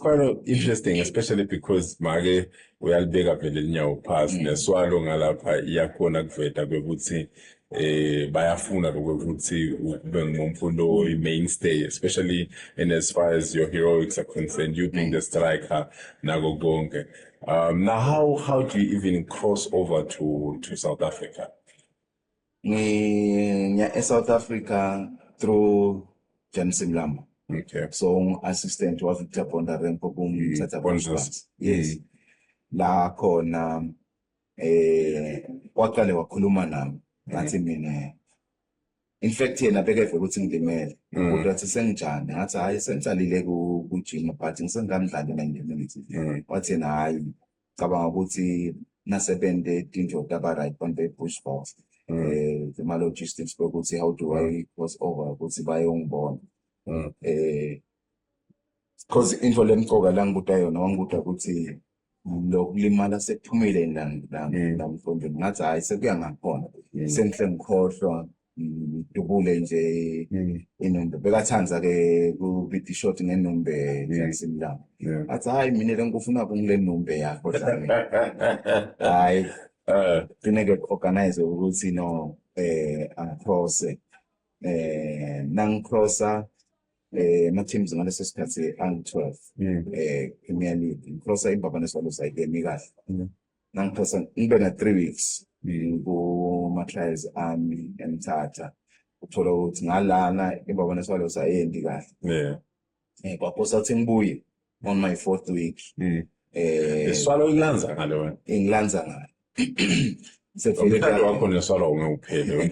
quite interesting, especially because mage uyalibeka vele linyawo phasi neswalo ngalapha iyakhona kuveta kwekuthi bayafuna lokuthi ube ngumfundo mainstay, especially in as far as your heroics are concerned, you being the striker nako konke. Now how do you even cross over to South Africa? In South Africa through James Mlambo. Okay. So assistant was Victor Bondarempo Yes. La khona waqale wakhuluma nami ngathi mina in fact yena bekeve ukuthi ngidimele ukuthi senginjani ngathi hayi sengisalile ku gym but ngisengamdlali 90 minutes wathi yena hayi cabanga ukuthi nasebende injured aba right on the push box the logistics ukuthi how do I cross over ukuthi bayongibona because into lemqoka la ngikuda yona wanguda ukuthi lokulimala sekuphumile la mfondweni ngathi hayi sekuya ngakhona sengihle ngikhohlwa dubule nje inombe bekathanza ke ku bit shot ngenombe yasimlanga athi hayi mina lenkufuna kungile nombe yakho hayi fineke organize ukuthi no across nangcrosser ma teams ngaleso sikhathi ang-12 Premier League crosser imbabane swalo sayidemi kahle nangicrosser ngibe na 3 weeks ku trials ami eMthatha uthola ukuthi ngalana imbabane swalo sayendi kahle kwaphosa ukuthi ngibuye on my 4th week iswalo ilanza ngale wena ingilanza ngale sefike wakho neswalo ngeuphele